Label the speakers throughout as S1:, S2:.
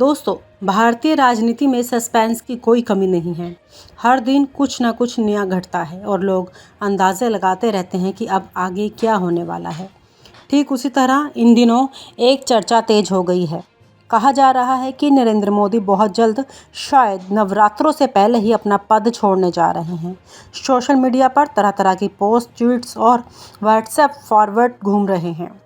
S1: दोस्तों, भारतीय राजनीति में सस्पेंस की कोई कमी नहीं है। हर दिन कुछ न कुछ नया घटता है और लोग अंदाजे लगाते रहते हैं कि अब आगे क्या होने वाला है। ठीक उसी तरह इन दिनों एक चर्चा तेज हो गई है। कहा जा रहा है कि नरेंद्र मोदी बहुत जल्द शायद नवरात्रों से पहले ही अपना पद छोड़ने जा रहे हैं। सोशल मीडिया पर तरह तरह की पोस्ट, ट्वीट्स और व्हाट्सएप फॉरवर्ड घूम रहे हैं।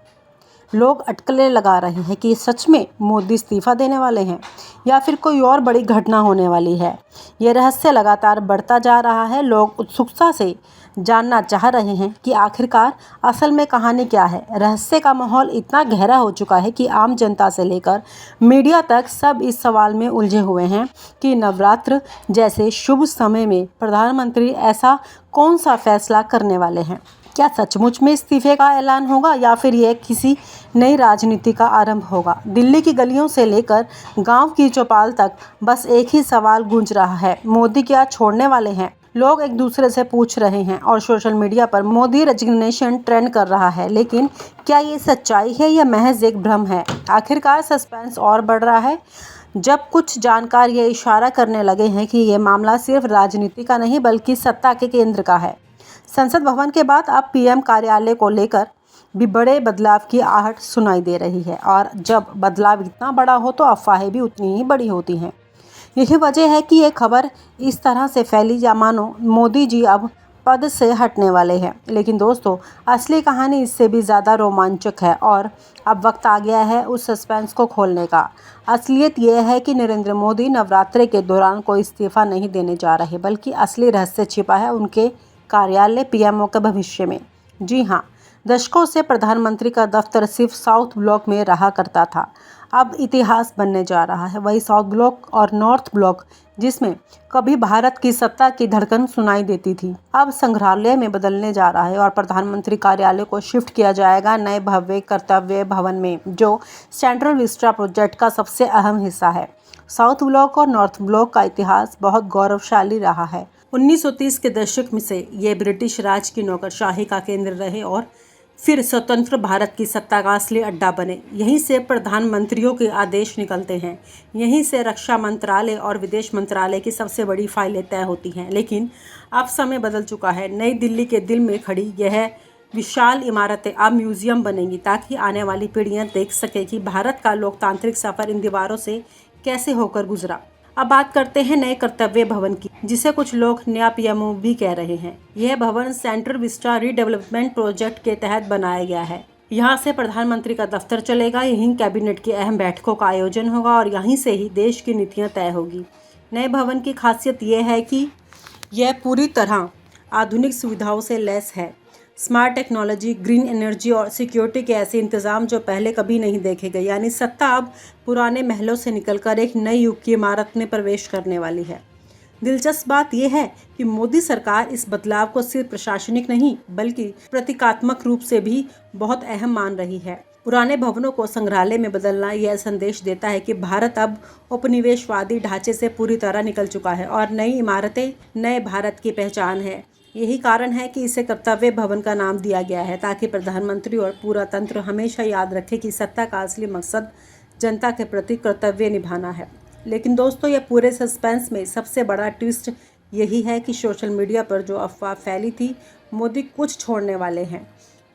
S1: लोग अटकलें लगा रहे हैं कि सच में मोदी इस्तीफा देने वाले हैं या फिर कोई और बड़ी घटना होने वाली है। ये रहस्य लगातार बढ़ता जा रहा है। लोग उत्सुकता से जानना चाह रहे हैं कि आखिरकार असल में कहानी क्या है। रहस्य का माहौल इतना गहरा हो चुका है कि आम जनता से लेकर मीडिया तक सब इस सवाल में उलझे हुए हैं कि नवरात्र जैसे शुभ समय में प्रधानमंत्री ऐसा कौन सा फैसला करने वाले हैं। क्या सचमुच में इस्तीफे का ऐलान होगा या फिर यह किसी नई राजनीति का आरंभ होगा। दिल्ली की गलियों से लेकर गांव की चौपाल तक बस एक ही सवाल गूंज रहा है, मोदी क्या छोड़ने वाले हैं। लोग एक दूसरे से पूछ रहे हैं और सोशल मीडिया पर मोदी रेजिग्नेशन ट्रेंड कर रहा है। लेकिन क्या ये सच्चाई है या महज एक भ्रम है। आखिरकार सस्पेंस और बढ़ रहा है जब कुछ जानकार ये इशारा करने लगे हैं कि ये मामला सिर्फ राजनीति का नहीं बल्कि सत्ता के केंद्र का है। संसद भवन के बाद अब पीएम कार्यालय को लेकर भी बड़े बदलाव की आहट सुनाई दे रही है और जब बदलाव इतना बड़ा हो तो अफवाहें भी उतनी ही बड़ी होती हैं। यही वजह है कि ये खबर इस तरह से फैली या मानो मोदी जी अब पद से हटने वाले हैं। लेकिन दोस्तों, असली कहानी इससे भी ज़्यादा रोमांचक है और अब वक्त आ गया है उस सस्पेंस को खोलने का। असलियत यह है कि नरेंद्र मोदी नवरात्रि के दौरान कोई इस्तीफा नहीं देने जा रहे, बल्कि असली रहस्य छिपा है उनके कार्यालय पीएमओ के भविष्य में। जी हाँ, दशकों से प्रधानमंत्री का दफ्तर सिर्फ साउथ ब्लॉक में रहा करता था। अब इतिहास बनने जा रहा है वही साउथ ब्लॉक और नॉर्थ ब्लॉक, जिसमें कभी भारत की सत्ता की धड़कन सुनाई देती थी, अब संग्रहालय में बदलने जा रहा है और प्रधानमंत्री कार्यालय को शिफ्ट किया जाएगा नए भव्य कर्तव्य भवन में, जो सेंट्रल विस्टा प्रोजेक्ट का सबसे अहम हिस्सा है। साउथ ब्लॉक और नॉर्थ ब्लॉक का इतिहास बहुत गौरवशाली रहा है। 1930 के दशक में से ये ब्रिटिश राज की नौकरशाही का केंद्र रहे और फिर स्वतंत्र भारत की सत्ता का असली अड्डा बने। यहीं से प्रधानमंत्रियों के आदेश निकलते हैं, यहीं से रक्षा मंत्रालय और विदेश मंत्रालय की सबसे बड़ी फाइलें तय होती हैं। लेकिन अब समय बदल चुका है। नई दिल्ली के दिल में खड़ी यह विशाल इमारतें अब म्यूजियम बनेंगी ताकि आने वाली पीढ़ियां देख सके कि भारत का लोकतांत्रिक सफर इन दीवारों से कैसे होकर गुजरा। अब बात करते हैं नए कर्तव्य भवन की, जिसे कुछ लोग नया पीएमओ भी कह रहे हैं। यह भवन सेंट्रल विस्टा रीडेवलपमेंट प्रोजेक्ट के तहत बनाया गया है। यहाँ से प्रधानमंत्री का दफ्तर चलेगा, यहीं कैबिनेट की अहम बैठकों का आयोजन होगा और यहीं से ही देश की नीतियाँ तय होगी। नए भवन की खासियत यह है कि यह पूरी तरह आधुनिक सुविधाओं से लैस है। स्मार्ट टेक्नोलॉजी, ग्रीन एनर्जी और सिक्योरिटी के ऐसे इंतजाम जो पहले कभी नहीं देखे गए। यानी सत्ता अब पुराने महलों से निकलकर एक नई युग की इमारत में प्रवेश करने वाली है। दिलचस्प बात यह है कि मोदी सरकार इस बदलाव को सिर्फ प्रशासनिक नहीं बल्कि प्रतीकात्मक रूप से भी बहुत अहम मान रही है। पुराने भवनों को संग्रहालय में बदलना यह संदेश देता है कि भारत अब उपनिवेशवादी ढांचे से पूरी तरह निकल चुका है और नई इमारतें नए भारत की पहचान है। यही कारण है कि इसे कर्तव्य भवन का नाम दिया गया है, ताकि प्रधानमंत्री और पूरा तंत्र हमेशा याद रखे कि सत्ता का असली मकसद जनता के प्रति कर्तव्य निभाना है। लेकिन दोस्तों, यह पूरे सस्पेंस में सबसे बड़ा ट्विस्ट यही है कि सोशल मीडिया पर जो अफवाह फैली थी मोदी कुछ छोड़ने वाले हैं,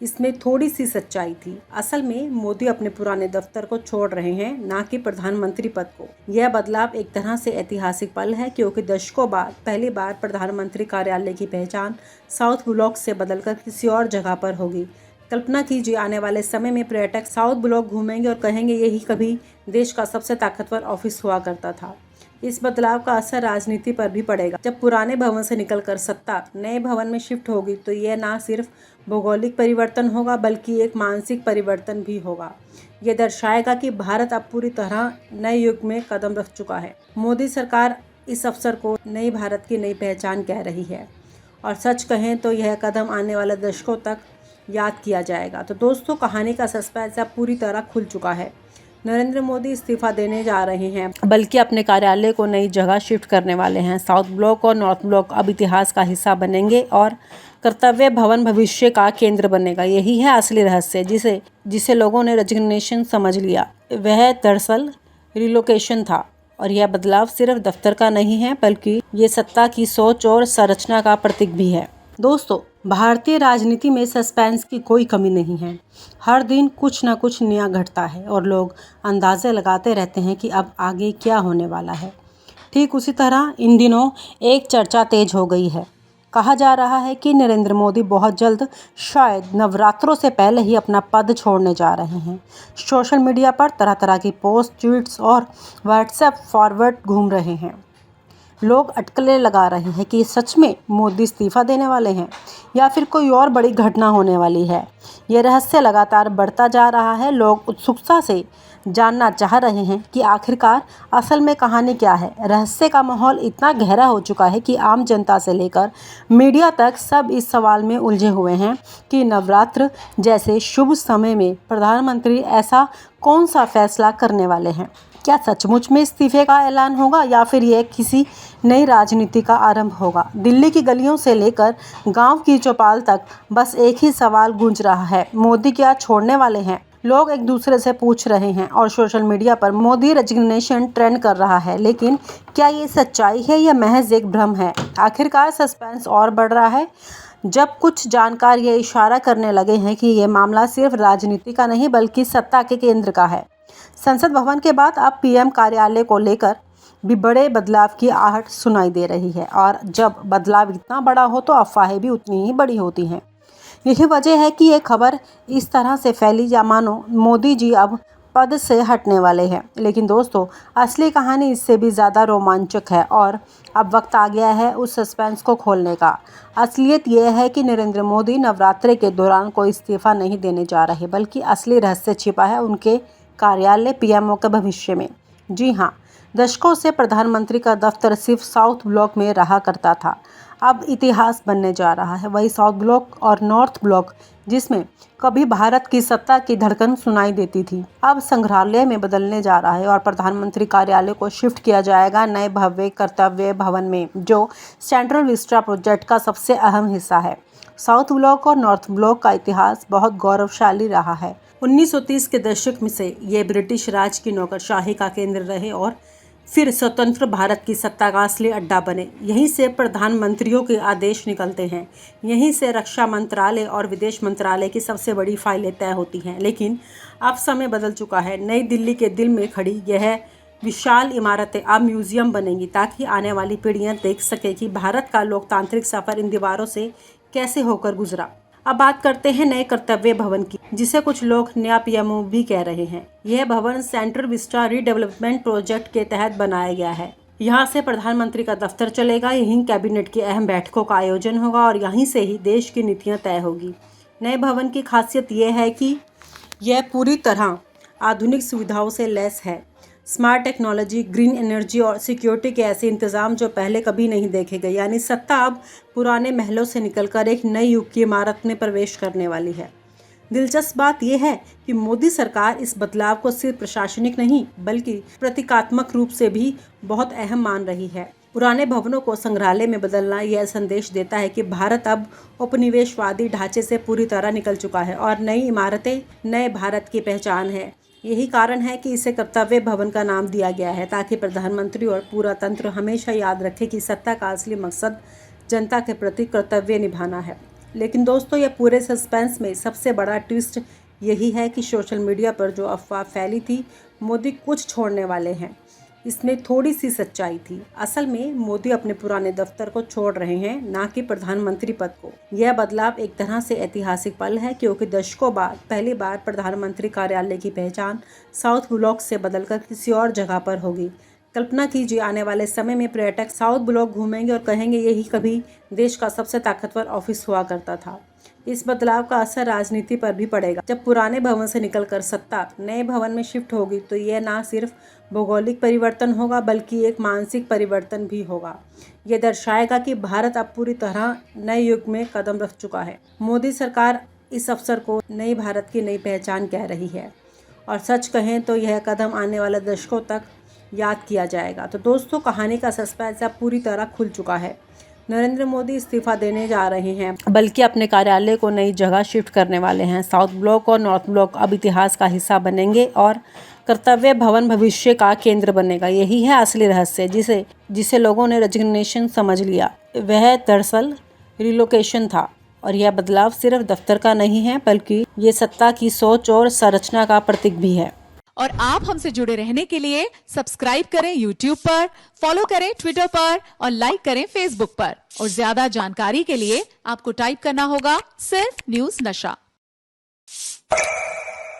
S1: इसमें थोड़ी सी सच्चाई थी। असल में मोदी अपने पुराने दफ्तर को छोड़ रहे हैं, ना कि प्रधानमंत्री पद को। यह बदलाव एक तरह से ऐतिहासिक पल है, क्योंकि दशकों बाद पहली बार प्रधानमंत्री कार्यालय की पहचान साउथ ब्लॉक से बदलकर किसी और जगह पर होगी। कल्पना कीजिए, आने वाले समय में पर्यटक साउथ ब्लॉक घूमेंगे और कहेंगे यही कभी देश का सबसे ताकतवर ऑफिस हुआ करता था। इस बदलाव का असर राजनीति पर भी पड़ेगा। जब पुराने भवन से निकलकर सत्ता नए भवन में शिफ्ट होगी तो यह ना सिर्फ भौगोलिक परिवर्तन होगा बल्कि एक मानसिक परिवर्तन भी होगा। यह दर्शाएगा कि भारत अब पूरी तरह नए युग में कदम रख चुका है। मोदी सरकार इस अवसर को नई भारत की नई पहचान कह रही है और सच कहें तो यह कदम आने वाले दशकों तक याद किया जाएगा। तो दोस्तों, कहानी का सस्पेंस अब पूरी तरह खुल चुका है। नरेंद्र मोदी इस्तीफा देने जा रहे हैं, बल्कि अपने कार्यालय को नई जगह शिफ्ट करने वाले हैं। साउथ ब्लॉक और नॉर्थ ब्लॉक अब इतिहास का हिस्सा बनेंगे और कर्तव्य भवन भविष्य का केंद्र बनेगा। यही है असली रहस्य जिसे लोगों ने रेजिग्नेशन समझ लिया। वह दरअसल रिलोकेशन था और यह बदलाव सिर्फ दफ्तर का नहीं है बल्कि ये सत्ता की सोच और संरचना का प्रतीक भी है। दोस्तों, भारतीय राजनीति में सस्पेंस की कोई कमी नहीं है। हर दिन कुछ ना कुछ नया घटता है और लोग अंदाजे लगाते रहते हैं कि अब आगे क्या होने वाला है। ठीक उसी तरह इन दिनों एक चर्चा तेज हो गई है। कहा जा रहा है कि नरेंद्र मोदी बहुत जल्द, शायद नवरात्रों से पहले ही अपना पद छोड़ने जा रहे हैं। सोशल मीडिया पर तरह तरह की पोस्ट, ट्वीट्स और व्हाट्सएप फॉरवर्ड घूम रहे हैं। लोग अटकलें लगा रहे हैं कि सच में मोदी इस्तीफा देने वाले हैं या फिर कोई और बड़ी घटना होने वाली है। ये रहस्य लगातार बढ़ता जा रहा है। लोग उत्सुकता से जानना चाह रहे हैं कि आखिरकार असल में कहानी क्या है। रहस्य का माहौल इतना गहरा हो चुका है कि आम जनता से लेकर मीडिया तक सब इस सवाल में उलझे हुए हैं कि नवरात्र जैसे शुभ समय में प्रधानमंत्री ऐसा कौन सा फैसला करने वाले हैं। क्या सचमुच में इस्तीफे का ऐलान होगा या फिर यह किसी नई राजनीति का आरंभ होगा। दिल्ली की गलियों से लेकर गांव की चौपाल तक बस एक ही सवाल गूंज रहा है, मोदी क्या छोड़ने वाले हैं। लोग एक दूसरे से पूछ रहे हैं और सोशल मीडिया पर मोदी रेजिग्नेशन ट्रेंड कर रहा है। लेकिन क्या ये सच्चाई है या महज एक भ्रम है। आखिरकार सस्पेंस और बढ़ रहा है जब कुछ जानकार ये इशारा करने लगे हैं कि ये मामला सिर्फ राजनीति का नहीं बल्कि सत्ता के केंद्र का है। संसद भवन के बाद अब पीएम कार्यालय को लेकर भी बड़े बदलाव की आहट सुनाई दे रही है और जब बदलाव इतना बड़ा हो तो अफवाहें भी उतनी ही बड़ी होती हैं। यही वजह है कि ये खबर इस तरह से फैली या मानो मोदी जी अब पद से हटने वाले हैं। लेकिन दोस्तों, असली कहानी इससे भी ज़्यादा रोमांचक है और अब वक्त आ गया है उस सस्पेंस को खोलने का। असलियत यह है कि नरेंद्र मोदी नवरात्रि के दौरान कोई इस्तीफा नहीं देने जा रहे बल्कि असली रहस्य छिपा है उनके कार्यालय पीएमओ के भविष्य में। जी हाँ, दशकों से प्रधानमंत्री का दफ्तर सिर्फ साउथ ब्लॉक में रहा करता था। अब इतिहास बनने जा रहा है वही साउथ ब्लॉक और नॉर्थ ब्लॉक जिसमें कभी भारत की सत्ता की धड़कन सुनाई देती थी, अब संग्रहालय में बदलने जा रहा है और प्रधानमंत्री कार्यालय को शिफ्ट किया जाएगा नए भव्य कर्तव्य भवन में, जो सेंट्रल विस्टा प्रोजेक्ट का सबसे अहम हिस्सा है। साउथ ब्लॉक और नॉर्थ ब्लॉक का इतिहास बहुत गौरवशाली रहा है। 1930 के दशक में से ये ब्रिटिश राज की नौकरशाही का केंद्र रहे और फिर स्वतंत्र भारत की सत्ता का असली अड्डा बने। यहीं से प्रधानमंत्रियों के आदेश निकलते हैं, यहीं से रक्षा मंत्रालय और विदेश मंत्रालय की सबसे बड़ी फाइलें तय होती हैं। लेकिन अब समय बदल चुका है। नई दिल्ली के दिल में खड़ी यह विशाल इमारतें अब म्यूजियम बनेंगी ताकि आने वाली पीढ़ियां देख सके कि भारत का लोकतांत्रिक सफर इन दीवारों से कैसे होकर गुजरा। अब बात करते हैं नए कर्तव्य भवन की, जिसे कुछ लोग नया पीएमओ भी कह रहे हैं। यह भवन सेंट्रल विस्टा रीडेवलपमेंट प्रोजेक्ट के तहत बनाया गया है। यहाँ से प्रधानमंत्री का दफ्तर चलेगा, यहीं कैबिनेट की अहम बैठकों का आयोजन होगा और यहीं से ही देश की नीतियाँ तय होगी। नए भवन की खासियत यह है कि यह पूरी तरह आधुनिक सुविधाओं से लैस है। स्मार्ट टेक्नोलॉजी, ग्रीन एनर्जी और सिक्योरिटी के ऐसे इंतजाम जो पहले कभी नहीं देखे गए। यानी सत्ता अब पुराने महलों से निकलकर एक नए युग की इमारत में प्रवेश करने वाली है। दिलचस्प बात यह है कि मोदी सरकार इस बदलाव को सिर्फ प्रशासनिक नहीं बल्कि प्रतीकात्मक रूप से भी बहुत अहम मान रही है। पुराने भवनों को संग्रहालय में बदलना यह संदेश देता है कि भारत अब उपनिवेशवादी ढांचे से पूरी तरह निकल चुका है और नई इमारतें नए भारत की पहचान है। यही कारण है कि इसे कर्तव्य भवन का नाम दिया गया है, ताकि प्रधानमंत्री और पूरा तंत्र हमेशा याद रखे कि सत्ता का असली मकसद जनता के प्रति कर्तव्य निभाना है। लेकिन दोस्तों, यह पूरे सस्पेंस में सबसे बड़ा ट्विस्ट यही है कि सोशल मीडिया पर जो अफवाह फैली थी मोदी कुछ छोड़ने वाले हैं, इसमें थोड़ी सी सच्चाई थी। असल में मोदी अपने पुराने दफ्तर को छोड़ रहे हैं, ना कि प्रधानमंत्री पद को। यह बदलाव एक तरह से ऐतिहासिक पल है क्योंकि दशकों बाद पहली बार प्रधानमंत्री कार्यालय की पहचान साउथ ब्लॉक से बदलकर किसी और जगह पर होगी। कल्पना कीजिए, आने वाले समय में पर्यटक साउथ ब्लॉक घूमेंगे और कहेंगे यही कभी देश का सबसे ताकतवर ऑफिस हुआ करता था। इस बदलाव का असर राजनीति पर भी पड़ेगा। जब पुराने भवन से निकलकर सत्ता नए भवन में शिफ्ट होगी तो यह ना सिर्फ भौगोलिक परिवर्तन होगा बल्कि एक मानसिक परिवर्तन भी होगा। यह दर्शाएगा कि भारत अब पूरी तरह नए युग में कदम रख चुका है। मोदी सरकार इस अवसर को नई भारत की नई पहचान कह रही है और सच कहें तो यह कदम आने वाले दशकों तक याद किया जाएगा। तो दोस्तों, कहानी का सस्पेंस अब पूरी तरह खुल चुका है। नरेंद्र मोदी इस्तीफा देने जा रहे हैं बल्कि अपने कार्यालय को नई जगह शिफ्ट करने वाले हैं। साउथ ब्लॉक और नॉर्थ ब्लॉक अब इतिहास का हिस्सा बनेंगे और कर्तव्य भवन भविष्य का केंद्र बनेगा। यही है असली रहस्य जिसे लोगों ने रेजिग्नेशन समझ लिया। वह दरअसल रिलोकेशन था और यह बदलाव सिर्फ दफ्तर का नहीं है बल्कि ये सत्ता की सोच और संरचना का प्रतीक भी है।
S2: और आप हमसे जुड़े रहने के लिए सब्सक्राइब करें YouTube पर, फॉलो करें Twitter पर और लाइक करें Facebook पर। और ज्यादा जानकारी के लिए आपको टाइप करना होगा सिर्फ न्यूज़ नशा।